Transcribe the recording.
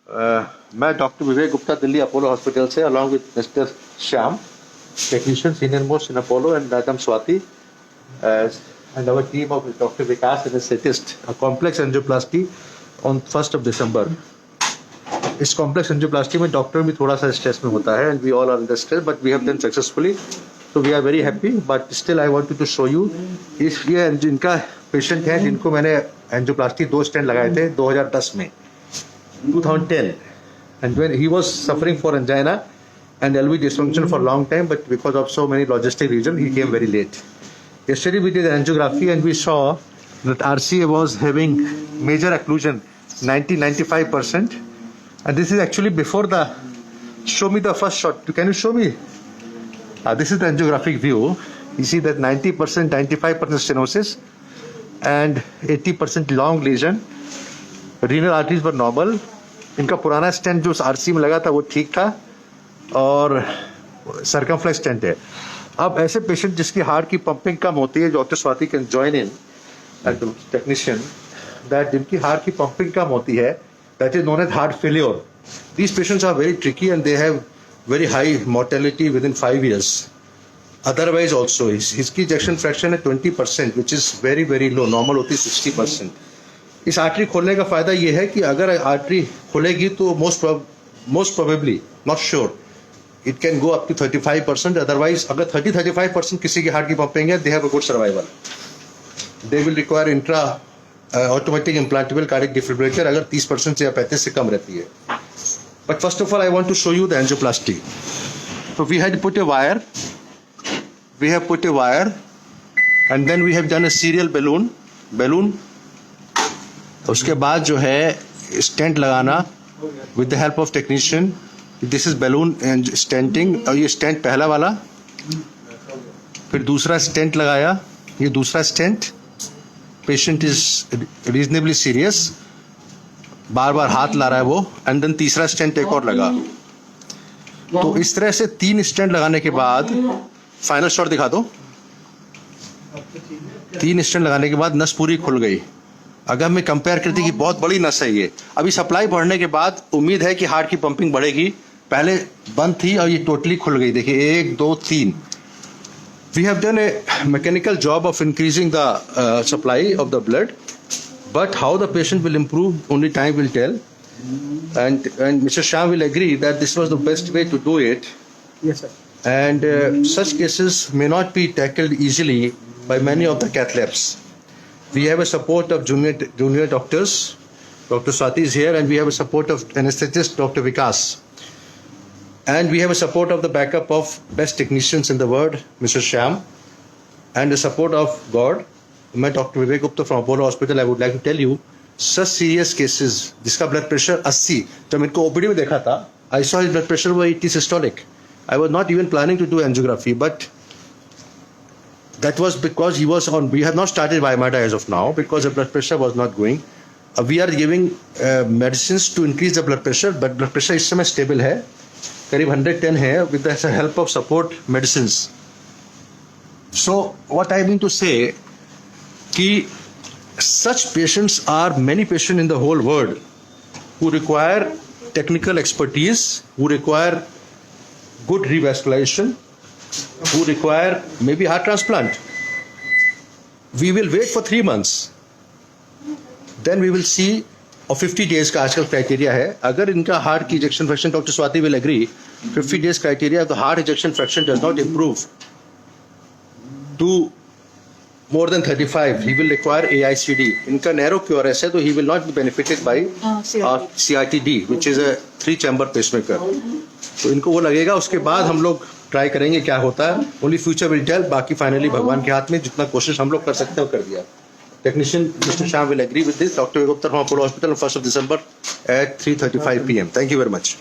मैं डॉक्टर विवेक Gupta Delhi Apollo hospital से along with mister Shyam technician senior most in Apollo and madam Swati and our team of Dr. Vikas anesthetist a complex angioplasty on 1st of December. इस complex angioplasty में doctor भी थोड़ा सा stress में होता है and we all are under stress but we have done successfully so we are very happy but still I wanted to show you ये जिनका पेशेंट है जिनको मैंने एंजियोप्लास्टी 2 स्टेंट लगाए थे 2010 में 2010 and when he was suffering for angina and LV dysfunction for long time but because of so many logistic reasons he came very late. Yesterday we did angiography and we saw that RCA was having major occlusion 90-95% and this is actually before the show me the first shot. Can you show me? This is the angiographic view. You see that 90% 95% stenosis and 80% long lesion. Renal arteries were normal. इनका पुराना stent जो RC में लगा था वो ठीक था और सर्कमफ्लेक्स स्टेंट है. अब ऐसे पेशेंट जिसकी हार्ट की पंपिंग कम होती है doctor Swati can join in as technician that जिनकी हार्ट की पंपिंग कम होती है that is known as heart failure. These patients are very tricky and they have very high mortality within 5 years. Otherwise also इसकी ejection fraction है 20% which is very very low. Normal होती है 60%. इस artery खोलने का फायदा ये है कि अगर आर्टरी खुलेगी तो most probably not sure it can go up to 35%. Otherwise अगर 30-35% किसी की हार्ट की पंपिंग है they have a good survival. They will require intra automatic implantable cardiac defibrillator अगर 30% से या 35% से कम रहती है. But first of all I want to show you the angioplasty. So we had put a wire. We have put a wire and then we have done a serial balloon. उसके बाद जो है स्टेंट लगाना with the help of technician. This is balloon and stenting और ये stent पहला वाला फिर दूसरा स्टेंट लगाया. ये दूसरा stent. Patient is reasonably serious बार बार हाथ ला रहा है वो एंड देन तीसरा स्टेंट एक और लगा. तो इस तरह से 3 स्टेंट लगाने के बाद फाइनल शॉट दिखा दो. 3 स्टेंट लगाने के बाद नस पूरी खुल गई. अगर हमें कंपेयर करते कि बहुत बड़ी नस है ये. अभी सप्लाई बढ़ने के बाद उम्मीद है कि हार्ट की पंपिंग बढ़ेगी. पहले बंद थी और ये टोटली खुल गई. देखिए 1 2 3. We have done a mechanical job of increasing the supply of the blood but how the patient will improve only time will tell and Mr. Shah will agree that this was the best way to do it. Yes, sir. And such cases may not be tackled easily by many of the cath labs. We have a support of junior doctors. Dr. Swati is here and we have a support of anesthetist Dr. Vikas. And we have a support of the backup of best technicians in the world, Mr. Shyam. And the support of God. मैं Dr. Vivek Gupta from Apollo Hospital. I would like to tell you, such serious cases, जिसका blood pressure 80, जब इनको OPD में देखा था, I saw his blood pressure was 80 systolic. I was not even planning to do angiography, but that was because he was on. We have not started Vimata as of now because the blood pressure was not going. We are giving medicines to increase the blood pressure, but blood pressure इस समय stable है, करीब 110 है with the help of support medicines. So what I mean to say कि such patients are many patients in the whole world who require technical expertise, who require good revascularization, who require maybe heart transplant. We will wait for 3 months. Then we will see. और 50 days का आजकल criteria है. अगर इनका heart की ejection fraction doctor Swati will agree 50 days criteria तो heart ejection fraction does not improve to more than 35 he will require AICD. इनका narrow QRS है तो he will not be benefited by CRTD which is a 3 chamber pacemaker. तो इनको वो लगेगा. उसके बाद हम लोग ट्राई करेंगे क्या होता है. Only future will tell. बाकी फाइनली भगवान के हाथ में. जितना कोशिश हम लोग कर सकते हैं वो कर दिया. Technician Mr. Shah will agree with this. Dr. Vivek Gupta from Apollo Hospital on 1st of December at 3:35 PM. Thank you very much.